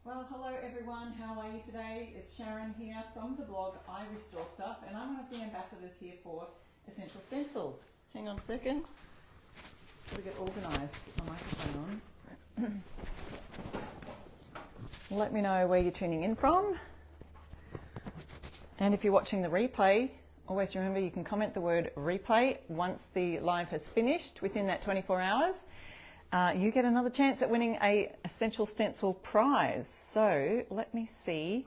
Well, hello everyone, how are you today? It's Sharon here from the blog I Restore Stuff, and I'm one of the ambassadors here for Essential Stencil. Hang on a second, gotta get organised, put my microphone on. Let me know where you're tuning in from, and if you're watching the replay, always remember you can comment the word replay once the live has finished within that 24 hours. You get another chance at winning a Essential Stencil prize. So let me see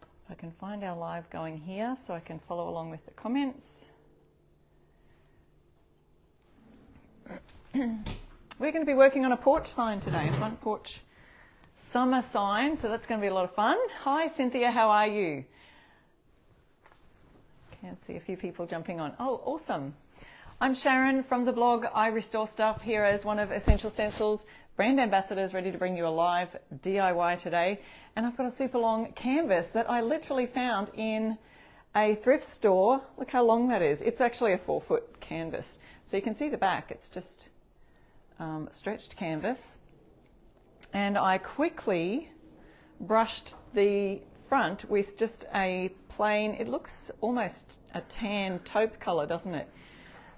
if I can find our live going here so I can follow along with the comments. We're going to be working on a porch sign today, a front porch summer sign, so that's going to be a lot of fun. Hi Cynthia, how are you? Can't see a few people jumping on. Oh, awesome. I'm Sharon from the blog I Restore Stuff, here as one of Essential Stencil's brand ambassadors, ready to bring you a live DIY today. And I've got a super long canvas that I literally found in a thrift store. Look how long that is. It's actually a 4-foot canvas. So you can see the back, it's just stretched canvas. And I quickly brushed the front with just a plain, it looks almost a tan taupe color, doesn't it?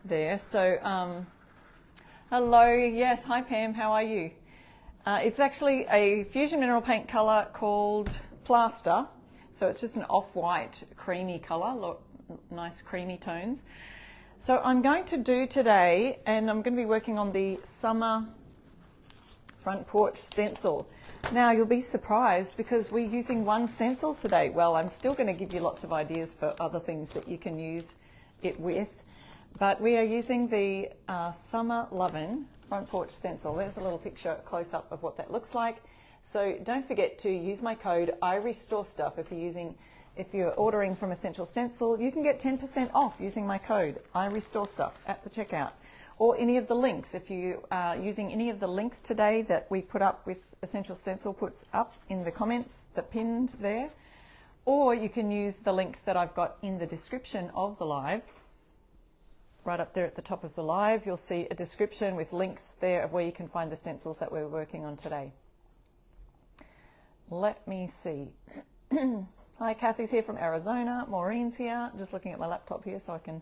There. So hello, yes, hi Pam, how are you? It's actually a fusion mineral paint color called Plaster, so it's just an off-white creamy color. Look, nice creamy tones. So I'm going to do today, and I'm going to be working on the summer front porch stencil. Now you'll be surprised because we're using one stencil today. Well, I'm still going to give you lots of ideas for other things that you can use it with. But we are using the Summer Lovin front porch stencil. There's a little picture close up of what that looks like. So don't forget to use my code I Restore Stuff. If you're ordering from Essential Stencil, you can get 10% off using my code I Restore Stuff at the checkout, or any of the links. If you are using any of the links today that we put up with Essential Stencil puts up in the comments, the pinned there, or you can use the links that I've got in the description of the live. Right up there at the top of the live, you'll see a description with links there of where you can find the stencils that we're working on today. Let me see. Hi, Kathy's here from Arizona. Maureen's here. Just looking at my laptop here so I can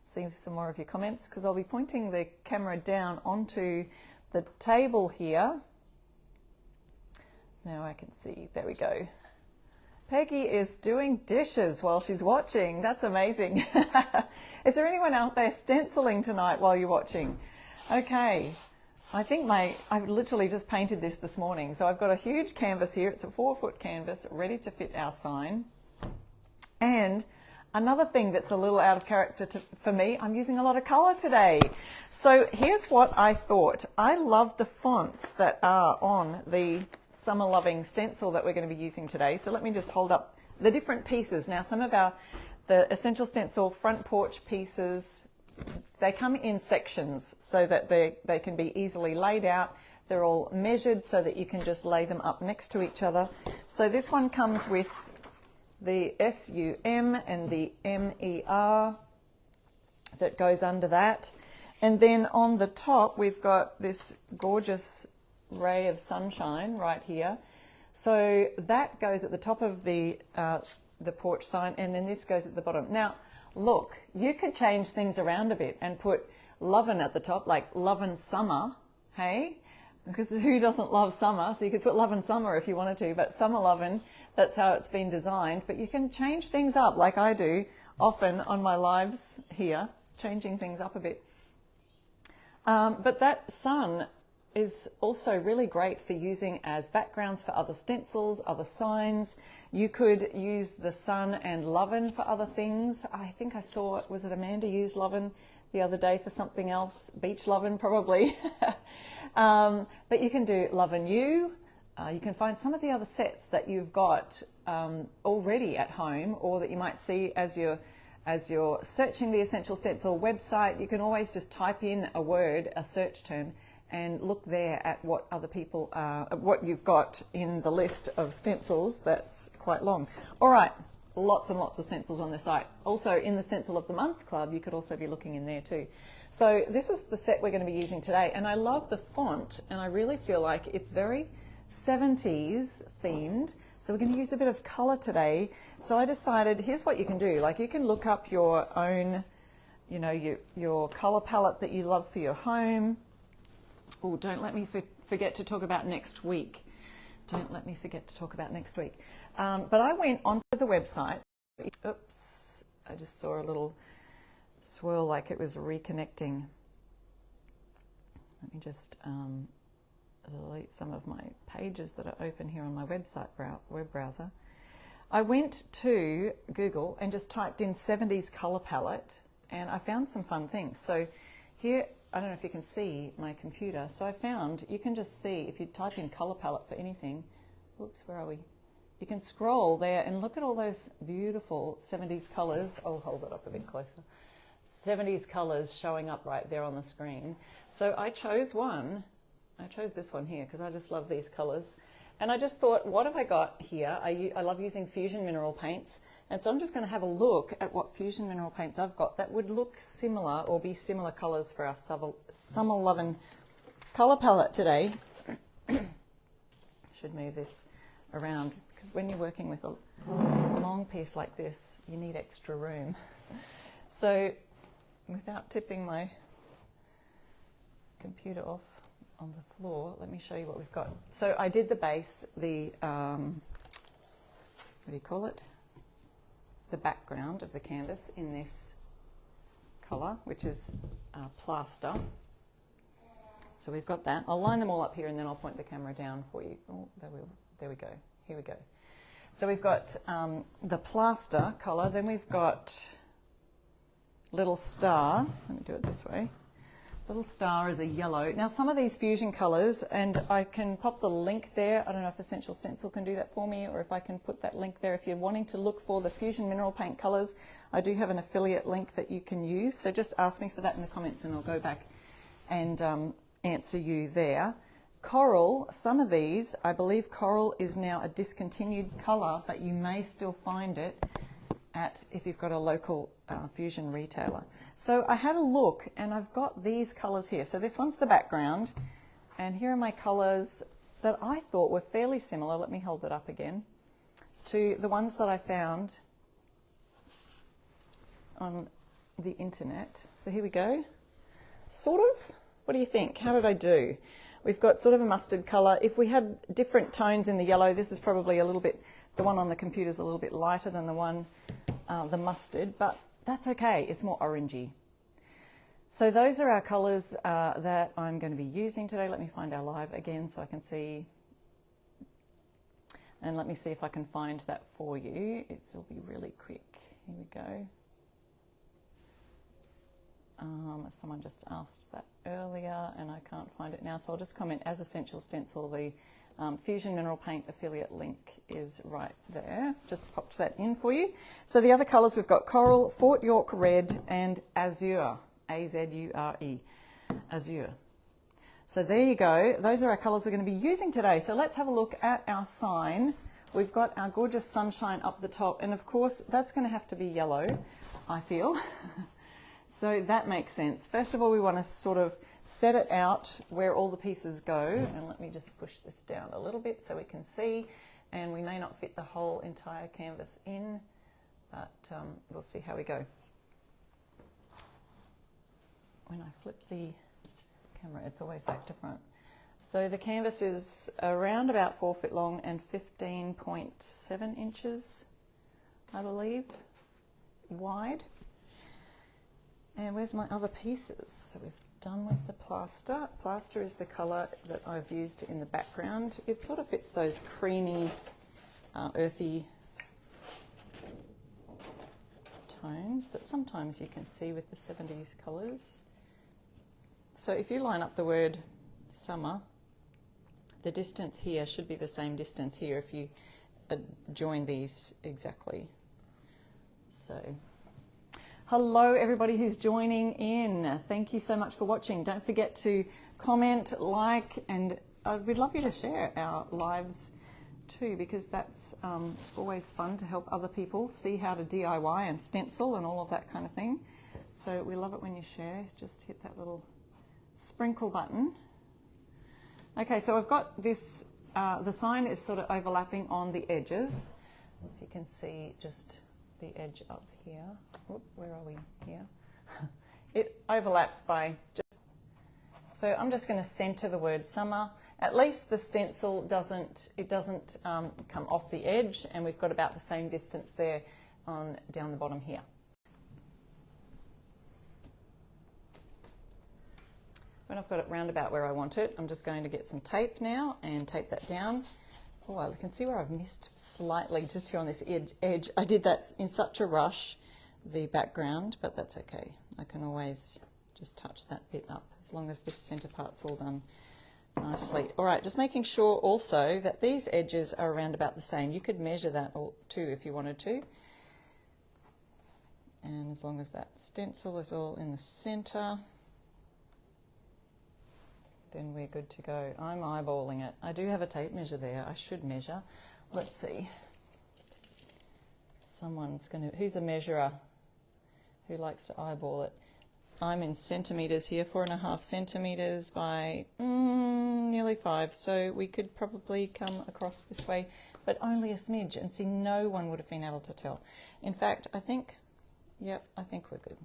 see some more of your comments, because I'll be pointing the camera down onto the table here. Now I can see. There we go. Peggy is doing dishes while she's watching. That's amazing. Is there anyone out there stenciling tonight while you're watching? Okay. I've literally just painted this morning. So I've got a huge canvas here. It's a 4-foot canvas ready to fit our sign. And another thing that's a little out of character for me, I'm using a lot of color today. So here's what I thought. I love the fonts that are on the Summer Loving stencil that we're going to be using today. So let me just hold up the different pieces. Now some of the Essential Stencil front porch pieces, they come in sections so that they can be easily laid out. They're all measured so that you can just lay them up next to each other. So this one comes with the SUM and the MER that goes under that. And then on the top we've got this gorgeous ray of sunshine right here. So that goes at the top of the porch sign, and then this goes at the bottom. Now look, you could change things around a bit and put Lovin at the top, like Lovin Summer, hey? Because who doesn't love summer? So you could put Lovin Summer if you wanted to, but Summer Lovin, that's how it's been designed. But you can change things up like I do often on my lives here, changing things up a bit. But that sun is also really great for using as backgrounds for other stencils, other signs. You could use the sun and Lovin for other things. I think I saw, was it Amanda used Lovin the other day for something else? Beach Lovin probably. But you can do Lovin You. You can find some of the other sets that you've got already at home, or that you might see as you're searching the Essential Stencil website. You can always just type in a word, a search term, and look there at what other people, what you've got in the list of stencils. That's quite long. All right, lots and lots of stencils on the site. Also in the Stencil of the Month Club, you could also be looking in there too. So this is the set we're going to be using today, and I love the font, and I really feel like it's very 70s themed. So we're going to use a bit of color today. So I decided, here's what you can do. Like, you can look up your own, you know, your color palette that you love for your home. Oh, don't let me forget to talk about next week. Don't let me forget to talk about next week. But I went onto the website. Oops, I just saw a little swirl like it was reconnecting. Let me just delete some of my pages that are open here on my website web browser. I went to Google and just typed in 70s color palette, and I found some fun things. So here, I don't know if you can see my computer. So I found, you can just see, if you type in color palette for anything, whoops, where are we? You can scroll there and look at all those beautiful 70s colors. I'll hold it up a bit closer. 70s colors showing up right there on the screen. So I chose one. I chose this one here because I just love these colors. And I just thought, what have I got here? I love using fusion mineral paints. And so I'm just going to have a look at what fusion mineral paints I've got that would look similar or be similar colors for our Summer Lovin' color palette today. Should move this around because when you're working with a long piece like this, you need extra room. So without tipping my computer off on the floor, let me show you what we've got. So I did the base, the, what do you call it? The background of the canvas in this colour, which is Plaster. So we've got that. I'll line them all up here and then I'll point the camera down for you. Oh, there we go. Here we go. So we've got the Plaster colour, then we've got Little Star. Let me do it this way. Little Star is a yellow. Now some of these fusion colours, and I can pop the link there. I don't know if Essential Stencil can do that for me, or if I can put that link there. If you're wanting to look for the fusion mineral paint colours, I do have an affiliate link that you can use. So just ask me for that in the comments and I'll go back and answer you there. Coral, some of these, I believe coral is now a discontinued colour, but you may still find it if you've got a local fusion retailer. So I had a look and I've got these colors here. So this one's the background and here are my colors that I thought were fairly similar. Let me hold it up again to the ones that I found on the internet. So here we go. Sort of. What do you think? How did I do? We've got sort of a mustard color. If we had different tones in the yellow, this is probably a little bit, the one on the computer is a little bit lighter than the one, the mustard, but that's okay. It's more orangey. So those are our colors that I'm going to be using today. Let me find our live again so I can see. And let me see if I can find that for you. It'll be really quick. Here we go. Someone just asked that earlier and I can't find it now, so I'll just comment as Essential Stencil. The Fusion Mineral Paint affiliate link is right there. Just popped that in for you. So the other colours, we've got Coral, Fort York Red and Azure, A-Z-U-R-E, Azure. So there you go. Those are our colours we're going to be using today. So let's have a look at our sign. We've got our gorgeous sunshine up the top, and of course that's going to have to be yellow, I feel. So that makes sense. First of all, we want to sort of set it out where all the pieces go. And let me just push this down a little bit so we can see. And we may not fit the whole entire canvas in, but we'll see how we go. When I flip the camera, it's always back to front. So the canvas is around about 4 feet long and 15.7 inches, I believe, wide. And where's my other pieces? So we've done with the plaster. Plaster is the colour that I've used in the background. It sort of fits those creamy, earthy tones that sometimes you can see with the 70s colours. So if you line up the word summer, the distance here should be the same distance here if you join these exactly. So hello everybody who's joining in. Thank you so much for watching. Don't forget to comment, like, and we'd love you to share our lives too, because that's always fun to help other people see how to DIY and stencil and all of that kind of thing. So we love it when you share. Just hit that little sprinkle button. Okay, so I've got this the sign is sort of overlapping on the edges. If you can see just the edge up here. Whoop, where are we? Here. It overlaps by just... So I'm just going to center the word summer. At least the stencil doesn't come off the edge, and we've got about the same distance there on down the bottom here. When I've got it round about where I want it, I'm just going to get some tape now and tape that down. Oh, I can see where I've missed slightly just here on this edge. I did that in such a rush, the background, but that's okay. I can always just touch that bit up as long as this center part's all done nicely. All right, just making sure also that these edges are around about the same. You could measure that too if you wanted to. And as long as that stencil is all in the center, then we're good to go. I'm eyeballing it. I do have a tape measure there. I should measure. Let's see. Who's a measurer? Who likes to eyeball it? I'm in centimeters here, 4.5 centimeters by nearly 5. So we could probably come across this way, but only a smidge. And see, no one would have been able to tell. In fact, I think we're good.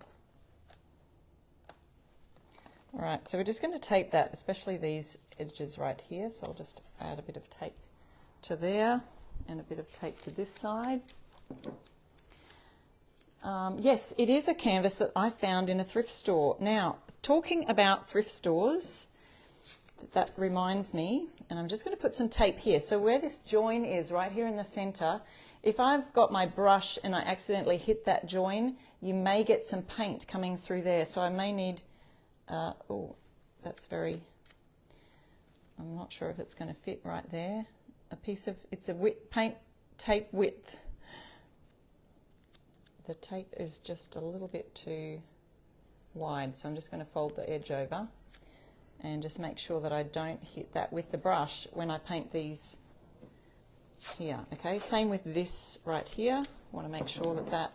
All right, so we're just going to tape that, especially these edges right here. So I'll just add a bit of tape to there and a bit of tape to this side. Yes, it is a canvas that I found in a thrift store. Now, talking about thrift stores, that reminds me, and I'm just going to put some tape here. So where this join is, right here in the center, if I've got my brush and I accidentally hit that join, you may get some paint coming through there. So I may need... oh, that's very, I'm not sure if it's going to fit right there. It's a paint tape width. The tape is just a little bit too wide, so I'm just going to fold the edge over and just make sure that I don't hit that with the brush when I paint these here. Okay, same with this right here. I want to make sure that that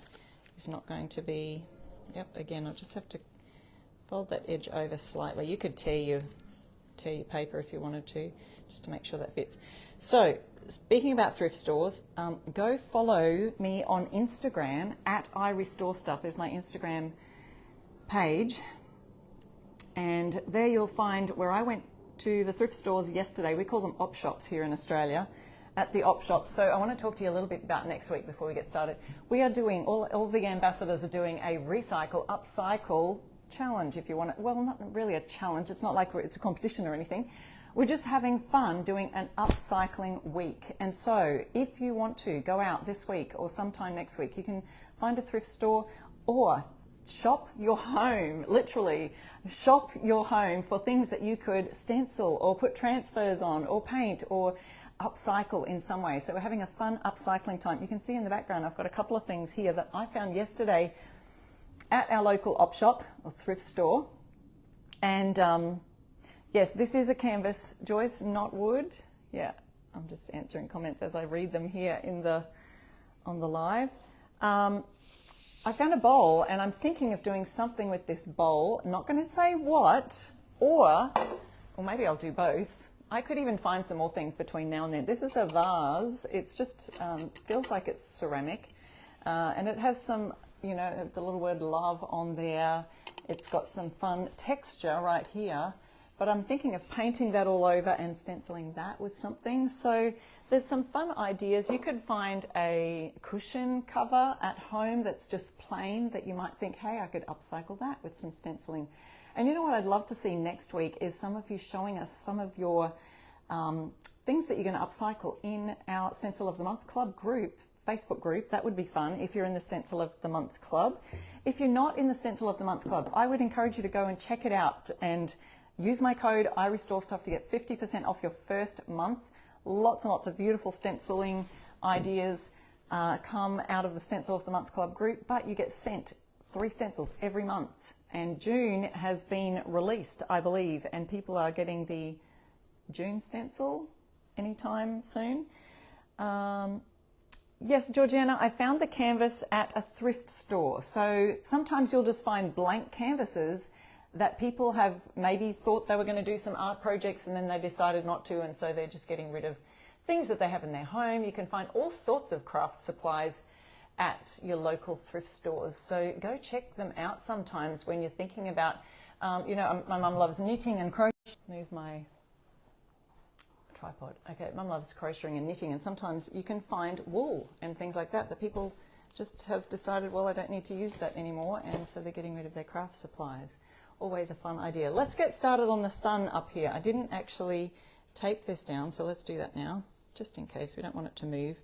is not going to be, yep, again, I'll just have to fold that edge over slightly. You could tear your paper if you wanted to, just to make sure that fits. So, speaking about thrift stores, go follow me on Instagram, at I Restore Stuff is my Instagram page. And there you'll find where I went to the thrift stores yesterday. We call them op shops here in Australia, at the op shops. So I want to talk to you a little bit about next week before we get started. We are doing, all the ambassadors are doing a recycle, upcycle challenge, if you want it. Well, not really a challenge. It's not like it's a competition or anything. We're just having fun doing an upcycling week. And so if you want to go out this week or sometime next week, you can find a thrift store or shop your home, literally shop your home for things that you could stencil or put transfers on or paint or upcycle in some way. So we're having a fun upcycling time. You can see in the background I've got a couple of things here that I found yesterday at our local op shop or thrift store. And yes, this is a canvas, Joyce, not wood. Yeah, I'm just answering comments as I read them here on the live. I found a bowl and I'm thinking of doing something with this bowl. I'm not going to say what, or maybe I'll do both. I could even find some more things between now and then. This is a vase. It's just, feels like it's ceramic. And it has some, you know, the little word love on there. It's got some fun texture right here. But I'm thinking of painting that all over and stenciling that with something. So there's some fun ideas. You could find a cushion cover at home that's just plain that you might think, hey, I could upcycle that with some stenciling. And you know what I'd love to see next week is some of you showing us some of your things that you're going to upcycle in our Stencil of the Month Club group, Facebook group. That would be fun if you're in the Stencil of the Month Club. If you're not in the Stencil of the Month Club, I would encourage you to go and check it out and use my code IRestoreStuff to get 50% off your first month. Lots and lots of beautiful stenciling ideas come out of the Stencil of the Month Club group, but you get sent 3 stencils every month. And June has been released, I believe, and people are getting the June stencil anytime soon. Yes, Georgiana, I found the canvas at a thrift store. So sometimes you'll just find blank canvases that people have maybe thought they were going to do some art projects and then they decided not to, and so they're just getting rid of things that they have in their home. You can find all sorts of craft supplies at your local thrift stores, so go check them out sometimes when you're thinking about, you know, my mum loves knitting and crochet. Move my tripod. Okay, mum loves crocheting and knitting, and sometimes you can find wool and things like that that people just have decided, well, I don't need to use that anymore, and so they're getting rid of their craft supplies. Always a fun idea. Let's get started on the sun up here. I didn't actually tape this down, so let's do that now, just in case we don't want it to move.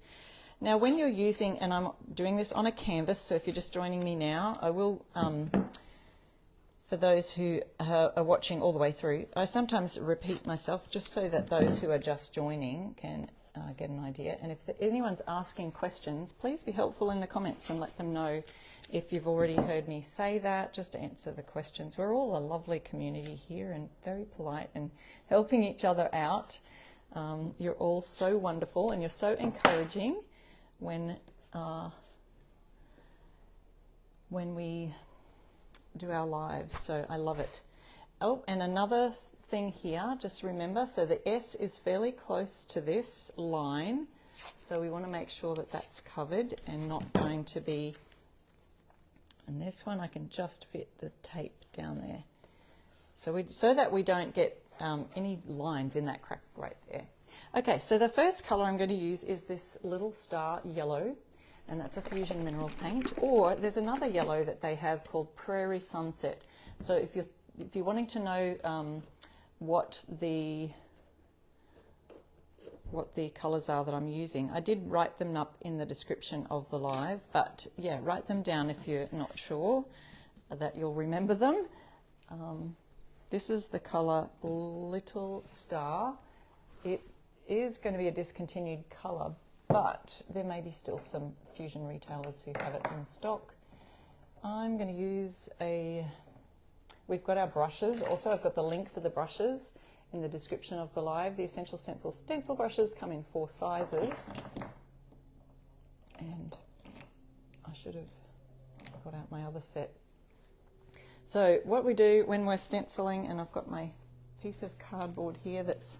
Now, when you're using, and I'm doing this on a canvas, so if you're just joining me now, I will, for those who are watching all the way through, I sometimes repeat myself just so that those who are just joining can get an idea. And if anyone's asking questions, please be helpful in the comments and let them know if you've already heard me say that, just to answer the questions. We're all a lovely community here and very polite and helping each other out. You're all so wonderful and you're so encouraging when we do our lives, so I love it. Oh, and another thing here, just remember, so the S is fairly close to this line, so we want to make sure that that's covered and not going to be, and this one I can just fit the tape down there, so that we don't get any lines in that crack right there. Okay, so the first color I'm going to use is this Little Star Yellow, and that's a fusion mineral paint, or there's another yellow that they have called Prairie Sunset. So if you're wanting to know what the colors are that I'm using, I did write them up in the description of the live, but yeah, write them down if you're not sure that you'll remember them. This is the color Little Star. It is going to be a discontinued color, but there may be still some fusion retailers who have it in stock. I'm going to use we've got our brushes. Also, I've got the link for the brushes in the description of the live. The Essential Stencil stencil brushes come in 4 sizes. And I should have got out my other set. So what we do when we're stenciling, and I've got my piece of cardboard here that's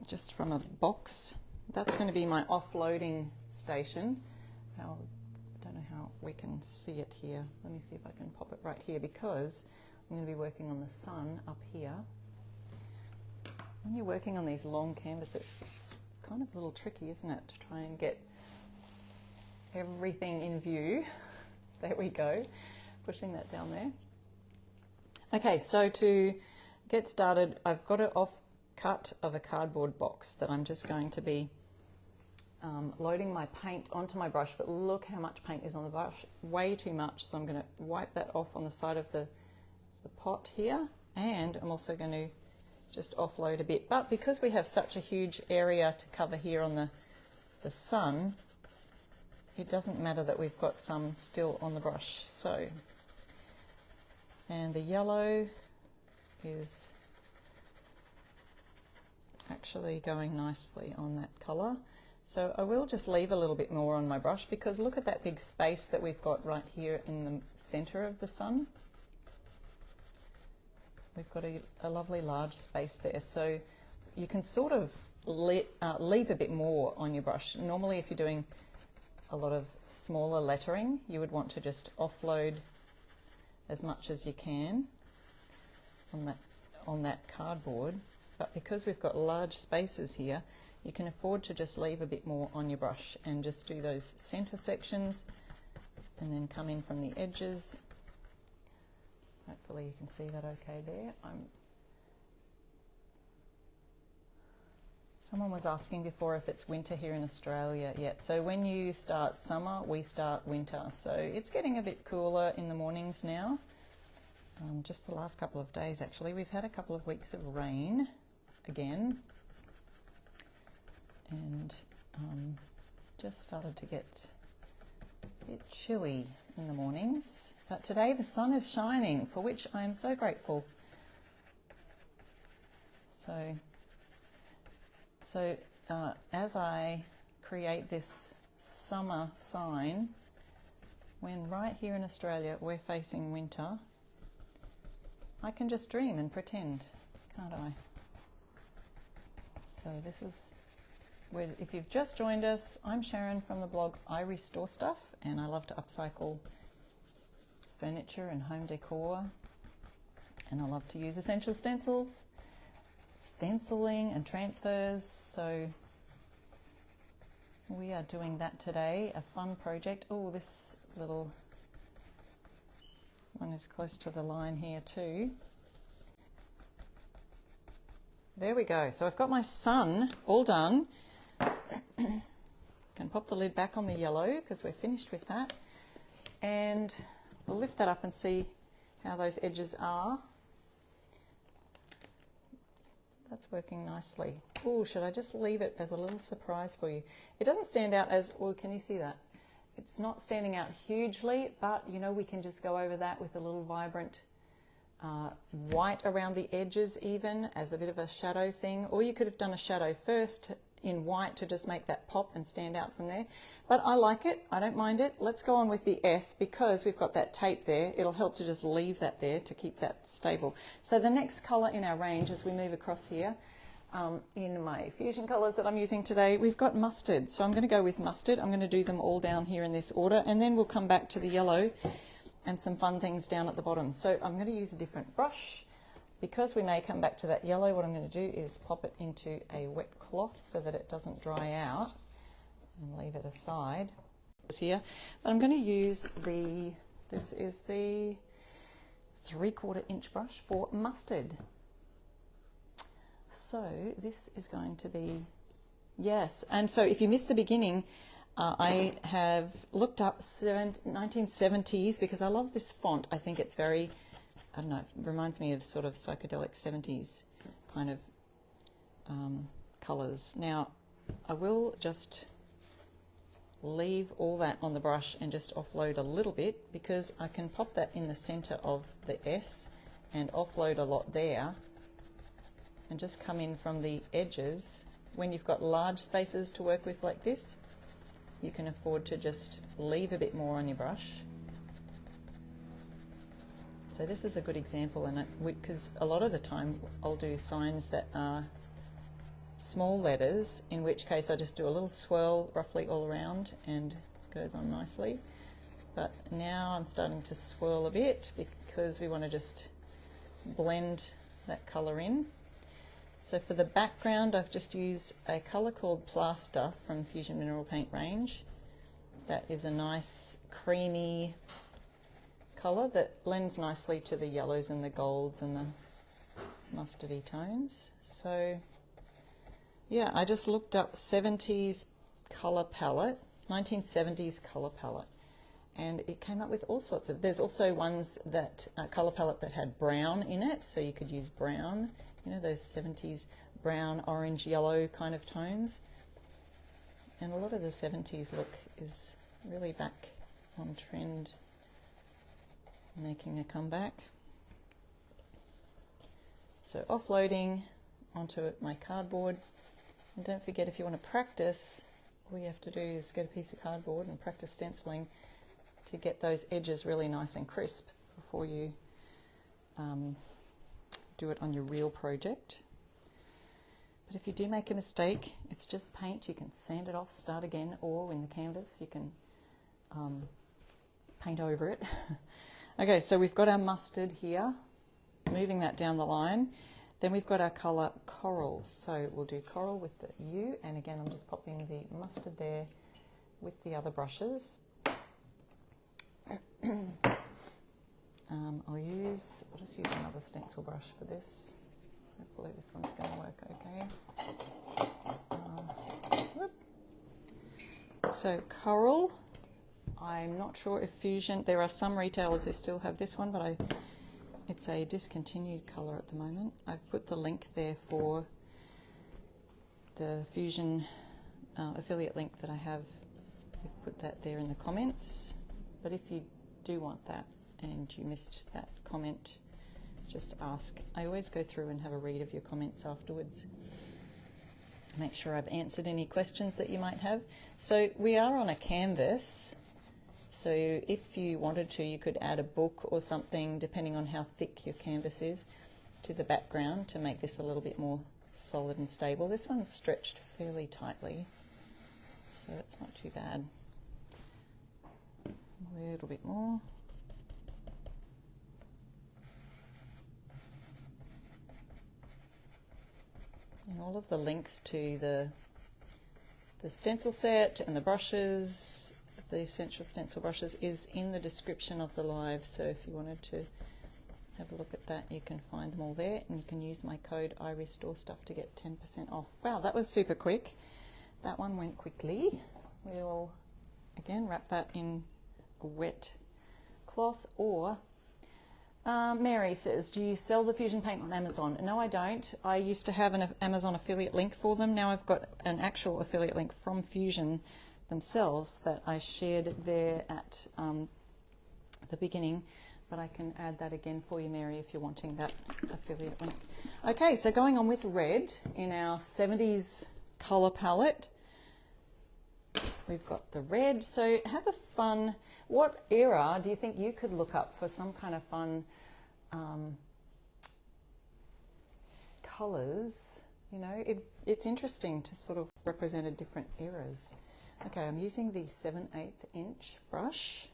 just from a box. That's going to be my offloading station. I don't know how we can see it here. Let me see if I can pop it right here, because I'm going to be working on the sun up here. When you're working on these long canvases, it's kind of a little tricky, isn't it, to try and get everything in view. There we go, pushing that down there. Okay, so to get started, I've got an offcut of a cardboard box that I'm just going to be loading my paint onto my brush, but look how much paint is on the brush, way too much, so I'm going to wipe that off on the side of the pot here, and I'm also going to just offload a bit. But because we have such a huge area to cover here on the sun, it doesn't matter that we've got some still on the brush. So, and the yellow is actually going nicely on that colour. So I will just leave a little bit more on my brush, because look at that big space that we've got right here in the centre of the sun. We've got a lovely large space there, so you can sort of leave a bit more on your brush. Normally if you're doing a lot of smaller lettering, you would want to just offload as much as you can on that cardboard, but because we've got large spaces here, you can afford to just leave a bit more on your brush and just do those center sections and then come in from the edges. Hopefully you can see that okay there. Someone was asking before if it's winter here in Australia yet. So when you start summer, we start winter. So it's getting a bit cooler in the mornings now. Just the last couple of days actually. We've had a couple of weeks of rain again. And just started to get a bit chilly in the mornings, but today the sun is shining, for which I am so grateful. So as I create this summer sign, when right here in Australia we're facing winter, I can just dream and pretend, can't I? So this is where, if you've just joined us, I'm Sharon from the blog I Restore Stuff, and I love to upcycle furniture and home decor, and I love to use Essential Stencils, stenciling and transfers. So we are doing that today, a fun project. Oh, this little one is close to the line here too. There we go. So I've got my sun all done. Can pop the lid back on the yellow because we're finished with that. And we'll lift that up and see how those edges are. That's working nicely. Oh, should I just leave it as a little surprise for you? It doesn't stand out as, oh, can you see that? It's not standing out hugely, but you know, we can just go over that with a little vibrant white around the edges even as a bit of a shadow thing. Or you could have done a shadow first in white to just make that pop and stand out from there. But I like it, I don't mind it. Let's go on with the S because we've got that tape there. It'll help to just leave that there to keep that stable. So the next color in our range as we move across here, in my fusion colors that I'm using today, we've got mustard. So I'm going to go with mustard. I'm going to do them all down here in this order, and then we'll come back to the yellow and some fun things down at the bottom. So I'm going to use a different brush. Because we may come back to that yellow, what I'm going to do is pop it into a wet cloth so that it doesn't dry out, and leave it aside here. But I'm going to use this is the 3/4 inch brush for mustard. So this is going to be, yes, and so if you missed the beginning, I have looked up 1970s because I love this font. I think it's very, I don't know, it reminds me of sort of psychedelic 70s kind of colours. Now, I will just leave all that on the brush and just offload a little bit because I can pop that in the centre of the S and offload a lot there and just come in from the edges. When you've got large spaces to work with like this, you can afford to just leave a bit more on your brush. So this is a good example, and because a lot of the time I'll do signs that are small letters, in which case I just do a little swirl roughly all around and it goes on nicely. But now I'm starting to swirl a bit because we want to just blend that colour in. So for the background, I've just used a colour called Plaster from Fusion Mineral Paint range. That is a nice creamy colour that blends nicely to the yellows and the golds and the mustardy tones. So yeah, I just looked up 70s colour palette, 1970s colour palette, and it came up with all sorts of, there's also ones that, colour palette that had brown in it, so you could use brown, you know, those 70s brown, orange, yellow kind of tones. And a lot of the 70s look is really back on trend, making a comeback. So offloading onto my cardboard. And don't forget, if you want to practice, all you have to do is get a piece of cardboard and practice stenciling to get those edges really nice and crisp before you do it on your real project. But if you do make a mistake, it's just paint. You can sand it off, start again, or in the canvas you can paint over it. Okay, so we've got our mustard here, moving that down the line. Then we've got our colour Coral. So we'll do Coral with the U, and again I'm just popping the mustard there with the other brushes. I'll just use another stencil brush for this. Hopefully this one's going to work okay. So Coral, I'm not sure if Fusion, there are some retailers who still have this one, but it's a discontinued colour at the moment. I've put the link there for the Fusion affiliate link that I have. I've put that there in the comments. But if you do want that and you missed that comment, just ask. I always go through and have a read of your comments afterwards. Make sure I've answered any questions that you might have. So we are on a canvas. So if you wanted to, you could add a book or something, depending on how thick your canvas is, to the background to make this a little bit more solid and stable. This one's stretched fairly tightly, so it's not too bad. A little bit more. And all of the links to the stencil set and the brushes, the Essential Stencil brushes, is in the description of the live. So if you wanted to have a look at that, you can find them all there, and you can use my code IRestoreStuff to get 10% off. Wow, that was super quick. That one went quickly. We'll again wrap that in a wet cloth. Or Mary says, do you sell the Fusion paint on Amazon? No, I don't. I used to have an Amazon affiliate link for them. Now I've got an actual affiliate link from Fusion themselves that I shared there at the beginning, but I can add that again for you, Mary, if you're wanting that affiliate link. Okay, so going on with red in our 70s color palette. We've got the red, so have a fun, what era do you think you could look up for some kind of fun colors? You know, it's interesting to sort of represent different eras. Okay, I'm using the 7/8 inch brush.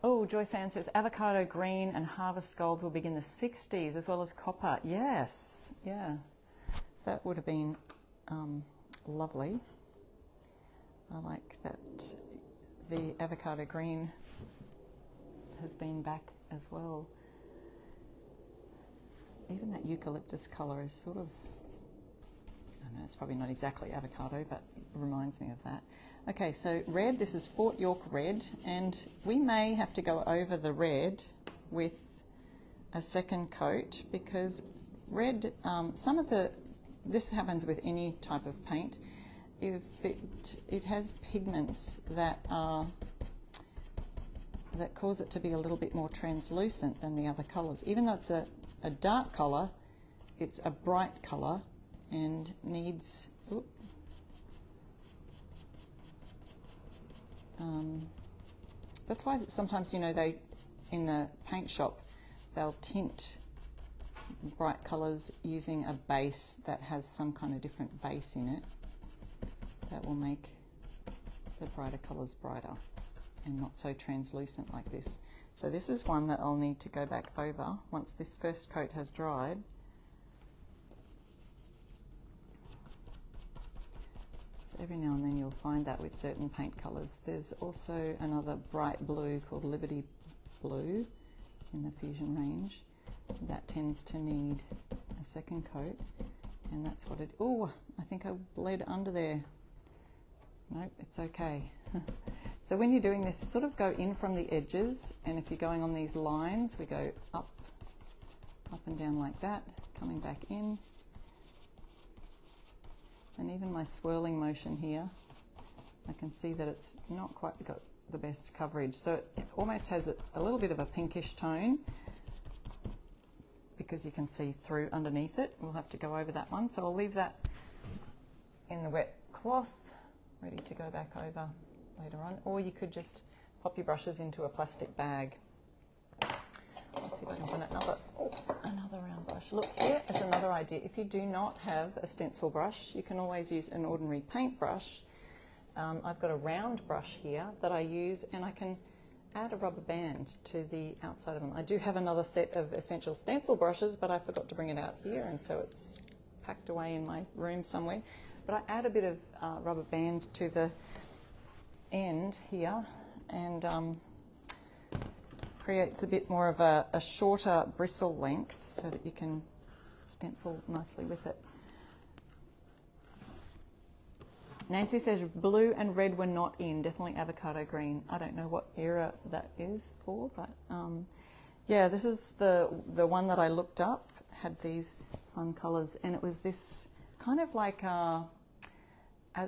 Oh, Joyce Ann says, avocado green and harvest gold will begin the 60s, as well as copper. Yes, yeah, that would have been lovely. I like that the avocado green has been back as well. Even that eucalyptus colour is sort of, I don't know, it's probably not exactly avocado, but it reminds me of that. Okay, so red, this is Fort York red, and we may have to go over the red with a second coat, because red, this happens with any type of paint. If it has pigments that cause it to be a little bit more translucent than the other colours. Even though it's a dark colour, it's a bright colour and needs, that's why sometimes, you know, they, in the paint shop, they'll tint bright colours using a base that has some kind of different base in it. That will make the brighter colours brighter and not so translucent like this. So this is one that I'll need to go back over once this first coat has dried. So every now and then you'll find that with certain paint colours. There's also another bright blue called Liberty Blue in the Fusion range. That tends to need a second coat, and that's what it, oh, I think I bled under there. Nope, it's okay. So when you're doing this, sort of go in from the edges, and if you're going on these lines, we go up and down like that, coming back in. And even my swirling motion here, I can see that it's not quite got the best coverage. So it almost has a little bit of a pinkish tone, because you can see through underneath it. We'll have to go over that one. So I'll leave that in the wet cloth, ready to go back over later on. Or you could just pop your brushes into a plastic bag. Let's see if I can find another round brush. Look, here is another idea. If you do not have a stencil brush, you can always use an ordinary paint brush. I've got a round brush here that I use, and I can add a rubber band to the outside of them. I do have another set of Essential Stencil brushes, but I forgot to bring it out here, and so it's packed away in my room somewhere. But I add a bit of rubber band to the end here, and creates a bit more of a shorter bristle length so that you can stencil nicely with it. Nancy says blue and red were not in, definitely avocado green. I don't know what era that is for, but yeah, this is the one that I looked up, had these fun colours, and it was this kind of like,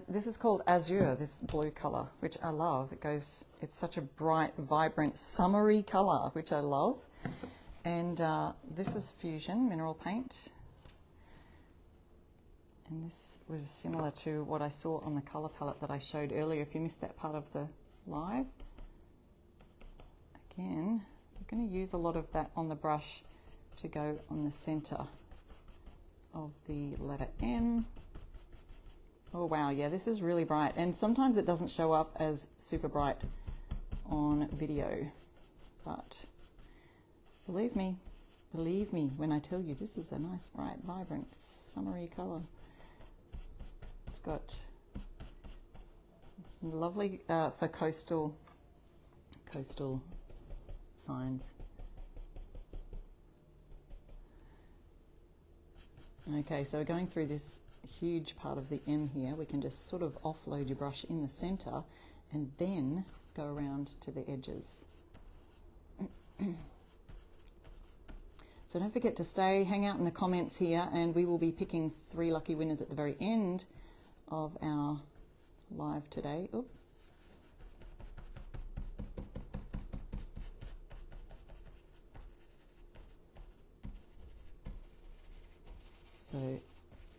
this is called Azure, this blue colour, which I love. It's such a bright, vibrant, summery colour, which I love. And this is Fusion mineral paint. And this was similar to what I saw on the colour palette that I showed earlier. If you missed that part of the live. Again, I'm going to use a lot of that on the brush to go on the center of the letter M. Oh wow, yeah, this is really bright, and sometimes it doesn't show up as super bright on video, but believe me when I tell you this is a nice, bright, vibrant, summery color. It's got lovely for coastal signs. Okay, so we're going through this huge part of the M here. We can just sort of offload your brush in the center and then go around to the edges. So don't forget to hang out in the comments here, and we will be picking 3 lucky winners at the very end of our live today. Oop. So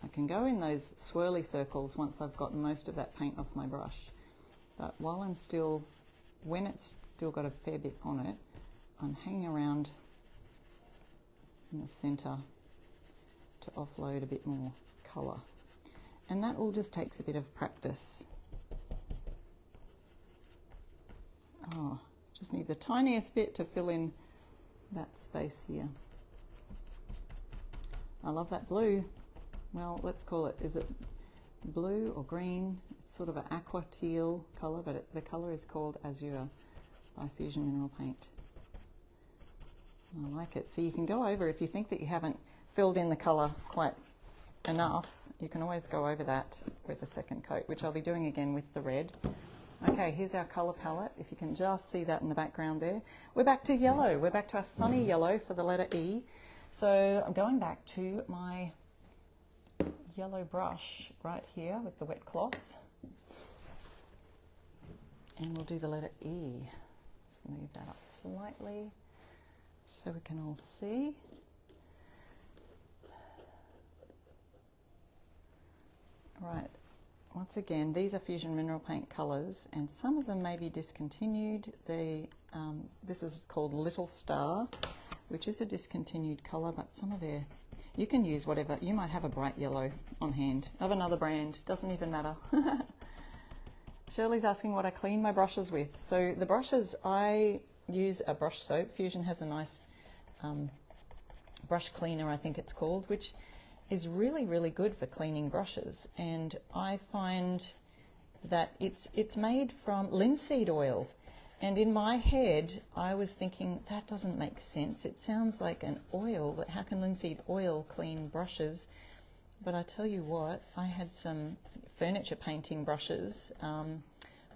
I can go in those swirly circles once I've gotten most of that paint off my brush. But while when it's still got a fair bit on it, I'm hanging around in the center to offload a bit more color. And that all just takes a bit of practice. Oh, just need the tiniest bit to fill in that space here. I love that blue. Well, let's call it, is it blue or green? It's sort of an aqua teal color, but the color is called Azure by Fusion Mineral Paint. I like it. So you can go over, if you think that you haven't filled in the color quite enough, you can always go over that with a second coat, which I'll be doing again with the red. Okay, here's our color palette. If you can just see that in the background there. We're back to yellow. We're back to our sunny yellow for the letter E. So I'm going back to my yellow brush right here with the wet cloth. And we'll do the letter E. Just move that up slightly so we can all see. Right, once again, these are Fusion Mineral Paint colours, and some of them may be discontinued. This is called Little Star, which is a discontinued colour, but some of you can use whatever. You might have a bright yellow on hand of another brand, doesn't even matter. Shirley's asking what I clean my brushes with. So the brushes, I use a brush soap. Fusion has a nice brush cleaner, I think it's called, which is really, really good for cleaning brushes. And I find that it's made from linseed oil. And in my head, I was thinking, that doesn't make sense. It sounds like an oil, but how can linseed oil clean brushes? But I tell you what, I had some furniture painting brushes,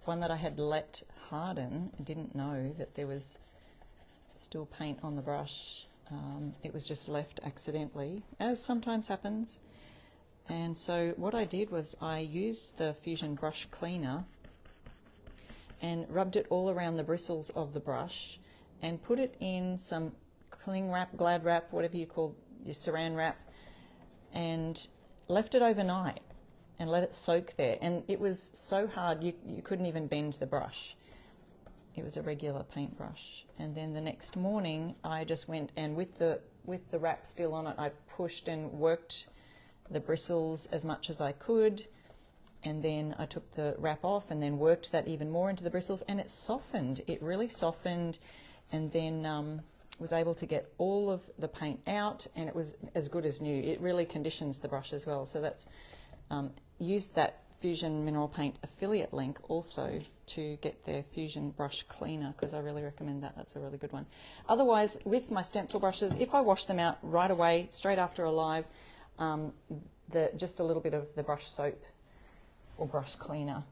one that I had let harden. I didn't know that there was still paint on the brush. It was just left accidentally, as sometimes happens. And so what I did was I used the Fusion brush cleaner and rubbed it all around the bristles of the brush and put it in some cling wrap, glad wrap, whatever you call your saran wrap, and left it overnight and let it soak there. And it was so hard you couldn't even bend the brush. It was a regular paintbrush. And then the next morning I just went and with the wrap still on it, I pushed and worked the bristles as much as I could. And then I took the wrap off and then worked that even more into the bristles, and it softened. It really softened, and then was able to get all of the paint out, and it was as good as new. It really conditions the brush as well. So that's used that Fusion Mineral Paint affiliate link also to get their Fusion brush cleaner, because I really recommend that. That's a really good one. Otherwise, with my stencil brushes, if I wash them out right away, straight after a live, just a little bit of the brush soap or brush cleaner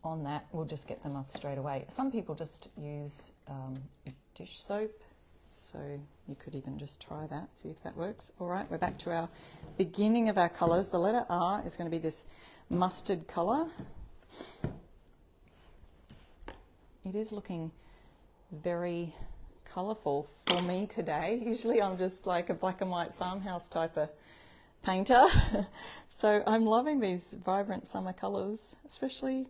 on that will just get them off straight away. Some people just use dish soap, so you could even just try that, see if that works. All right, we're back to our beginning of our colours. The letter R is going to be this mustard colour. It is looking very colourful for me today. Usually I'm just like a black and white farmhouse type of painter. So I'm loving these vibrant summer colours, especially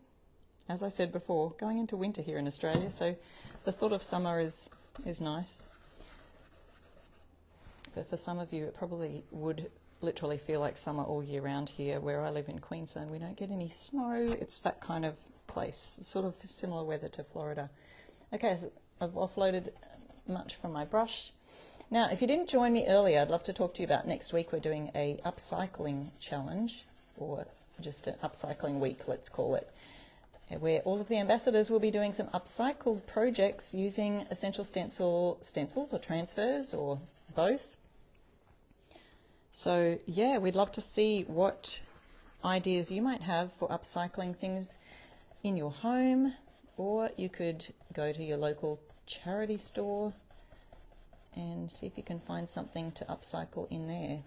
as I said before, going into winter here in Australia, so the thought of summer is nice. But for some of you, it probably would literally feel like summer all year round here. Where I live in Queensland, we don't get any snow. It's that kind of place, sort of similar weather to Florida. Okay, so I've offloaded much from my brush. Now, if you didn't join me earlier, I'd love to talk to you about next week. We're doing a upcycling challenge, or just an upcycling week, let's call it, where all of the ambassadors will be doing some upcycled projects using Essential Stencils or transfers or both. So yeah, we'd love to see what ideas you might have for upcycling things in your home, or you could go to your local charity store and see if you can find something to upcycle in there.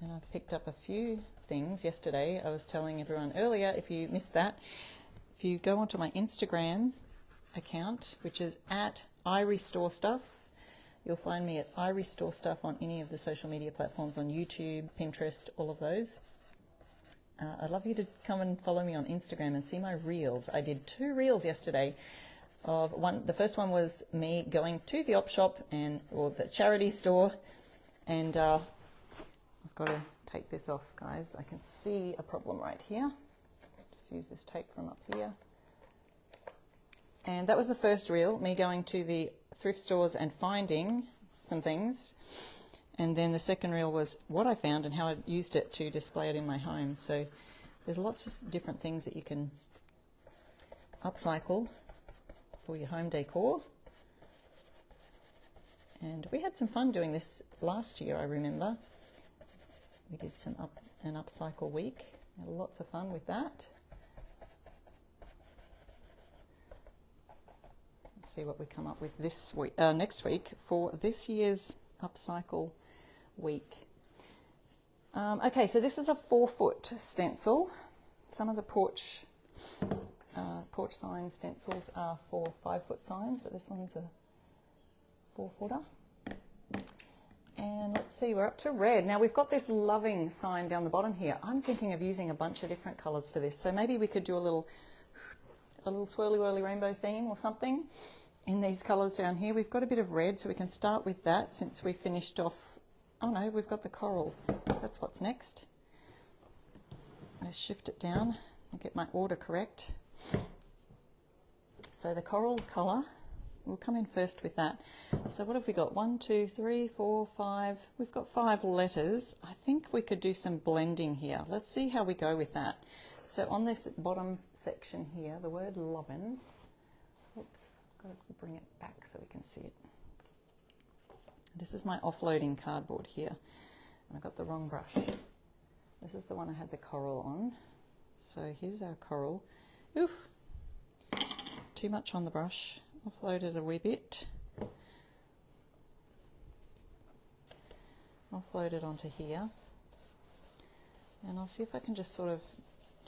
And I've picked up a few things yesterday. I was telling everyone earlier, if you missed that, if you go onto my Instagram account, which is at @iRestoreStuff, you'll find me at @iRestoreStuff on any of the social media platforms, on YouTube, Pinterest, all of those. I'd love you to come and follow me on Instagram and see my reels. I did 2 reels yesterday. The first one was me going to the op shop or the charity store, and I've got to take this off, guys. I can see a problem right here. Just use this tape from up here. And that was the first reel, me going to the thrift stores and finding some things. And then the second reel was what I found and how I used it to display it in my home. So there's lots of different things that you can upcycle for your home decor. And we had some fun doing this last year, I remember. We did an upcycle week. Had lots of fun with that. Let's see what we come up with this week, next week for this year's upcycle week. Okay, so this is a 4-foot stencil. Some of the porch sign stencils are for 5-foot signs, but this one's a 4-footer. And let's see, we're up to red. Now we've got this Lovin sign down the bottom here. I'm thinking of using a bunch of different colours for this, so maybe we could do a little swirly whirly rainbow theme or something in these colours down here. We've got a bit of red, so we can start with that since we finished off. Oh no, we've got the coral. That's what's next. Let's shift it down and get my order correct. So the coral colour, we'll come in first with that. So what have we got? 1, 2, 3, 4, 5. We've got 5 letters. I think we could do some blending here. Let's see how we go with that. So on this bottom section here, the word Lovin. Oops, got to bring it back so we can see it. This is my offloading cardboard here, and I got the wrong brush. This is the one I had the coral on. So here's our coral. Oof, too much on the brush. Offload it a wee bit. Offload it onto here. And I'll see if I can just sort of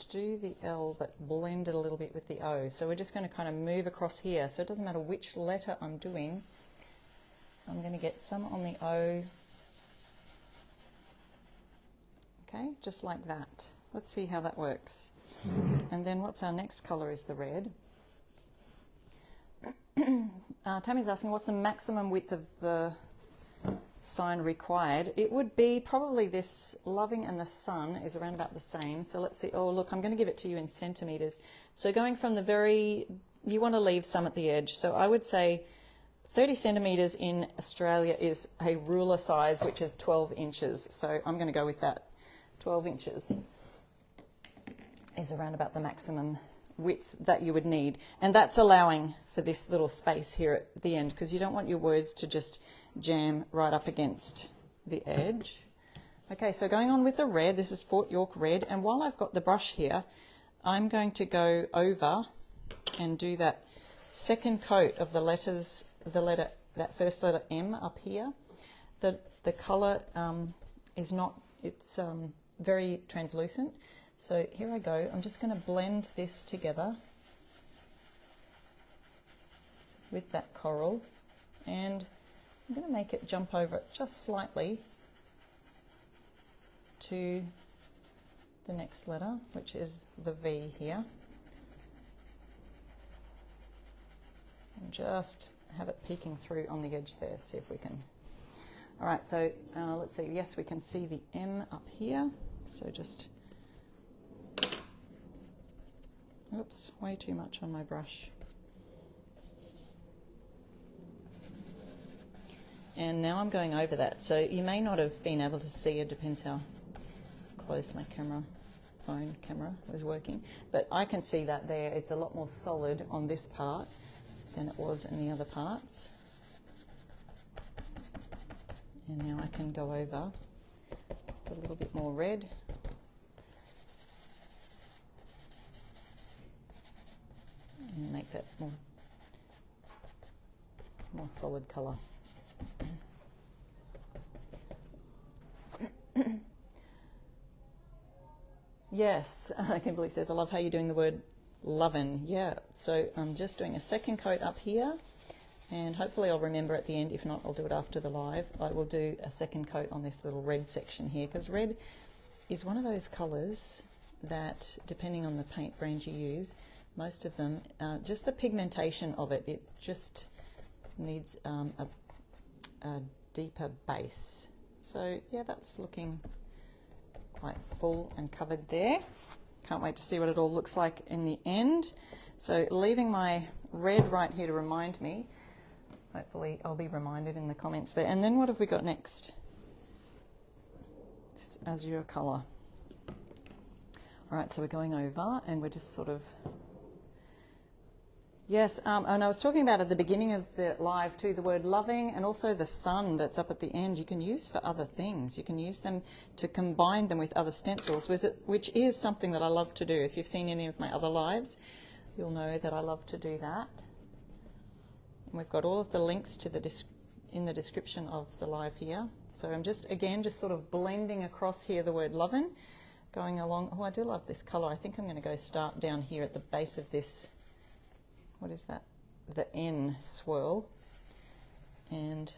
do the L but blend it a little bit with the O. So we're just going to kind of move across here. So it doesn't matter which letter I'm doing. I'm going to get some on the O. Okay, just like that. Let's see how that works. And then what's our next colour is the red. Tammy's asking what's the maximum width of the sign required. It would be probably this Lovin and the sun is around about the same. So let's see. Oh look, I'm going to give it to you in centimetres. So going from the you want to leave some at the edge. So I would say 30 centimetres in Australia is a ruler size, which is 12 inches. So I'm going to go with that. 12 inches is around about the maximum width that you would need. And that's allowing for this little space here at the end, because you don't want your words to just jam right up against the edge. Okay, so going on with the red, this is Fort York red. And while I've got the brush here, I'm going to go over and do that second coat of the letters, that first letter M up here. The colour is not, it's very translucent. So here I go. I'm just going to blend this together with that coral, and I'm going to make it jump over it just slightly to the next letter, which is the V here. And just have it peeking through on the edge there, see if we can. All right, so let's see, yes, we can see the M up here. So just, oops, way too much on my brush. And now I'm going over that. So you may not have been able to see, it depends how close my phone camera was working. But I can see that there, it's a lot more solid on this part than it was in the other parts. And now I can go over with a little bit more red. And make that more solid colour. Yes, Kimberly says, I love how you're doing the word Lovin. Yeah, so I'm just doing a second coat up here, and hopefully I'll remember at the end. If not, I'll do it after the live. I will do a second coat on this little red section here, because red is one of those colours that, depending on the paint brand you use, most of them, just the pigmentation of it, it just needs a deeper base. So yeah, that's looking quite full and covered there. Can't wait to see what it all looks like in the end. So leaving my red right here to remind me. Hopefully I'll be reminded in the comments there. And then what have we got next? This Azure colour. All right, so we're going over and we're just sort of, yes, and I was talking about at the beginning of the live too, the word loving, and also the sun that's up at the end, you can use for other things. You can use them to combine them with other stencils, which is something that I love to do. If you've seen any of my other lives, you'll know that I love to do that. And we've got all of the links to in the description of the live here. So I'm just, again, just sort of blending across here the word lovin', going along. Oh, I do love this colour. I think I'm going to go start down here at the base of this. What is that? The N swirl, and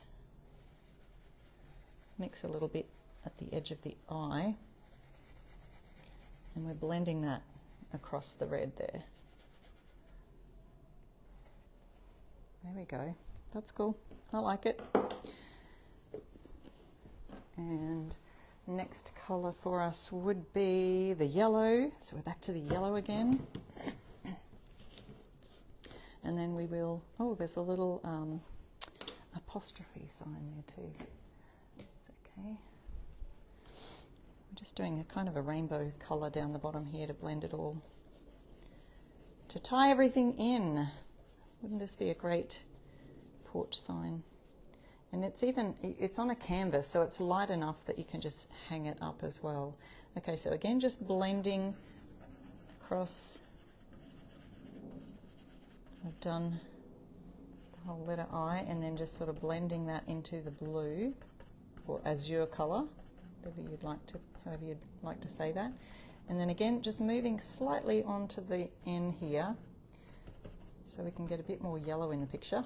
mix a little bit at the edge of the eye, and we're blending that across the red there. There we go. That's cool. I like it. And next colour for us would be the yellow. So we're back to the yellow again. And then we will, oh, there's a little apostrophe sign there too. It's okay. I'm just doing a kind of a rainbow colour down the bottom here to blend it all, to tie everything in. Wouldn't this be a great porch sign? And it's on a canvas, so it's light enough that you can just hang it up as well. Okay, so again, just blending across. I've done the whole letter I, and then just sort of blending that into the blue or azure colour, however you'd like to say that. And then again, just moving slightly onto the N here, so we can get a bit more yellow in the picture.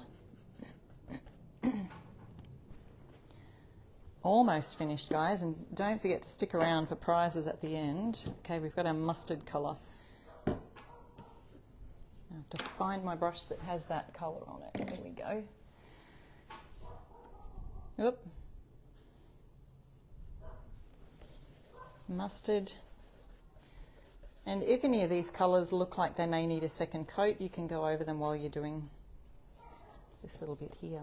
Almost finished, guys, and don't forget to stick around for prizes at the end. Okay, we've got our mustard colour. I have to find my brush that has that colour on it. There we go. Oop. Mustard. And if any of these colours look like they may need a second coat, you can go over them while you're doing this little bit here.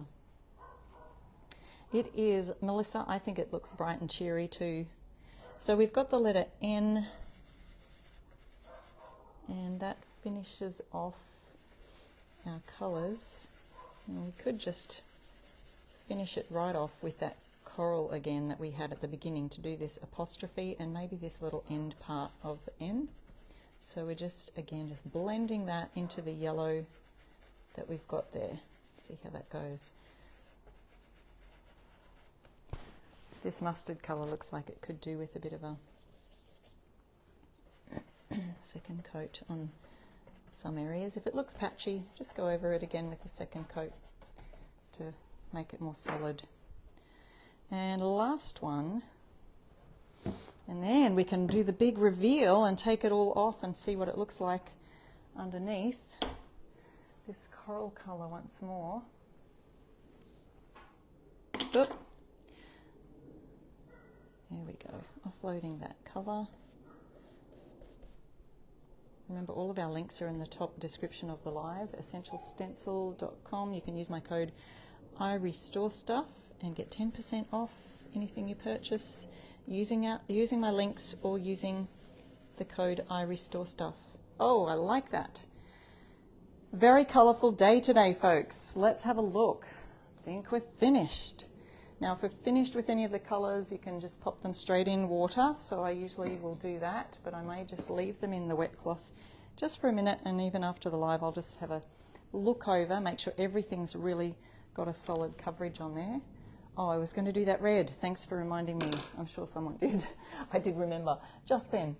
It is, Melissa, I think it looks bright and cheery too. So we've got the letter N, and that finishes off our colours. And we could just finish it right off with that coral again that we had at the beginning to do this apostrophe and maybe this little end part of the N. So we're just, again, just blending that into the yellow that we've got there. Let's see how that goes. This mustard colour looks like it could do with a bit of a second coat on some areas. If it looks patchy, just go over it again with the second coat to make it more solid. And last one And then we can do the big reveal and take it all off and see what it looks like underneath. This coral colour once more. Oop. There we go, offloading that colour. Remember, all of our links are in the top description of the live, essentialstencil.com. You can use my code IRestoreStuff and get 10% off anything you purchase using my links or using the code IRestoreStuff. Oh, I like that. Very colourful day today, folks. Let's have a look. I think we're finished. Now, if we're finished with any of the colours, you can just pop them straight in water. So I usually will do that, but I may just leave them in the wet cloth just for a minute. And even after the live, I'll just have a look over, make sure everything's really got a solid coverage on there. Oh, I was going to do that red. Thanks for reminding me. I'm sure someone did. I did remember just then.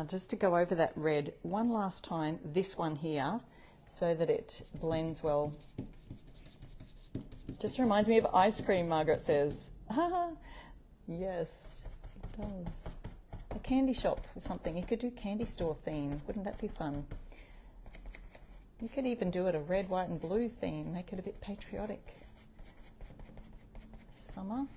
Just to go over that red one last time, this one here, so that it blends well. Just reminds me of ice cream, Margaret says. Yes, it does. A candy shop or something. You could do candy store theme. Wouldn't that be fun? You could even do it a red, white and blue theme. Make it a bit patriotic. Summer.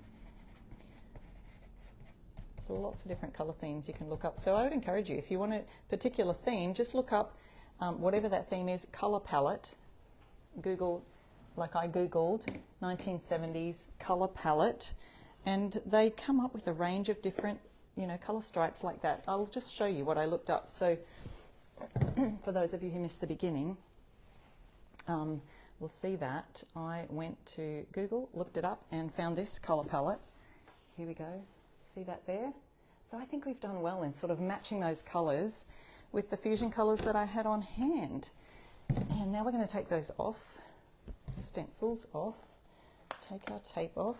There's lots of different colour themes you can look up. So I would encourage you, if you want a particular theme, just look up whatever that theme is, colour palette. Google, like I Googled, 1970s colour palette, and they come up with a range of different, colour stripes like that. I'll just show you what I looked up. So for those of you who missed the beginning, we'll see that I went to Google, looked it up, and found this colour palette. Here we go. See that there? So I think we've done well in sort of matching those colours with the fusion colours that I had on hand. And now we're going to take those off, stencils off, take our tape off.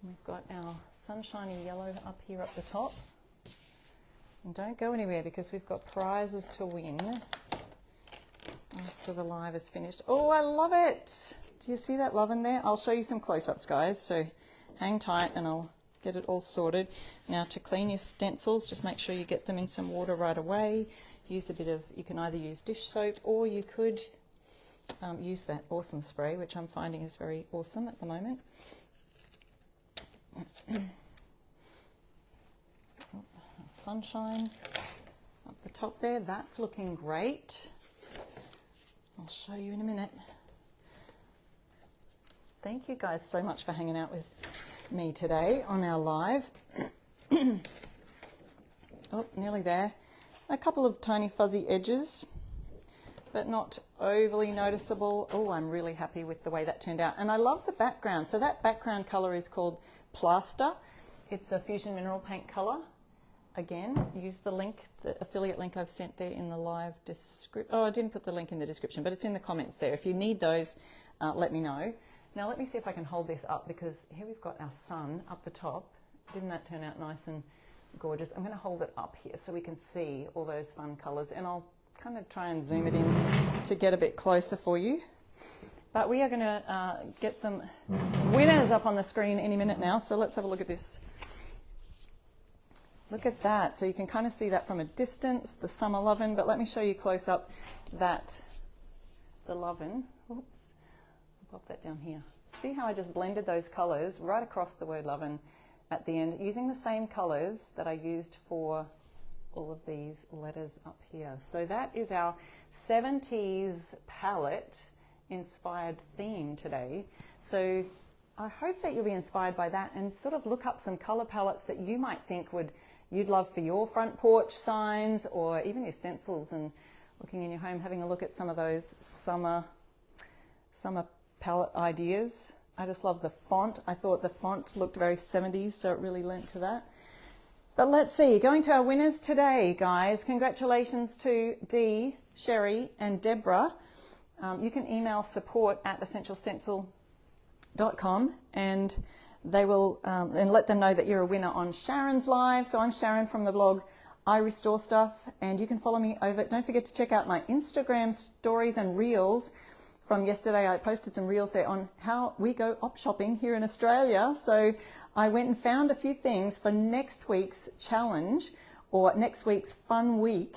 We've got our sunshiny yellow up here up the top. And don't go anywhere because we've got prizes to win after the live is finished. Oh, I love it. Do you see that Lovin there? I'll show you some close-ups, guys, so hang tight and I'll get it all sorted. Now, to clean your stencils, just make sure you get them in some water right away. Use a bit of, you can either use dish soap or you could use that awesome spray, which I'm finding is very awesome at the moment. Sunshine up the top there, that's looking great. I'll show you in a minute. Thank you guys so much for hanging out with me today on our live. Oh, nearly there. A couple of tiny fuzzy edges, but not overly noticeable. Oh, I'm really happy with the way that turned out. And I love the background. So that background colour is called Plaster. It's a fusion mineral paint colour. Again, use the link, the affiliate link I've sent there in the live description. Oh, I didn't put the link in the description, but it's in the comments there. If you need those, let me know. Now let me see if I can hold this up, because here we've got our sun up the top. Didn't that turn out nice and gorgeous? I'm going to hold it up here so we can see all those fun colours, and I'll kind of try and zoom it in to get a bit closer for you. But we are going to get some winners up on the screen any minute now, so let's have a look at this. Look at that. So you can kind of see that from a distance, the summer Lovin, but let me show you close up that, the Lovin. Oops, I'll pop that down here. See how I just blended those colours right across the word Lovin at the end, using the same colours that I used for all of these letters up here. So that is our 70s palette inspired theme today. So I hope that you'll be inspired by that and sort of look up some colour palettes that you might think you'd love for your front porch signs or even your stencils, and looking in your home, having a look at some of those summer palette ideas. I just love the font. I thought the font looked very 70s, so it really lent to that. But let's see, going to our winners today, guys. Congratulations to Dee, Sherry and Deborah. You can email support@essentialstencil.com and they will, and let them know that you're a winner on Sharon's live. So I'm Sharon from the blog I Restore Stuff, and you can follow me over. Don't forget to check out my Instagram stories and reels from yesterday. I posted some reels there on how we go op shopping here in Australia. So I went and found a few things for next week's challenge or next week's fun week.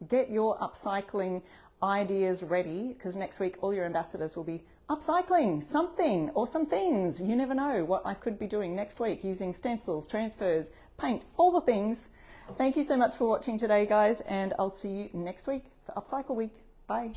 Get your upcycling ideas ready, because next week all your ambassadors will be upcycling something or some things. You never know what I could be doing next week using stencils, transfers, paint, all the things. Thank you so much for watching today, guys, and I'll see you next week for Upcycle Week. Bye.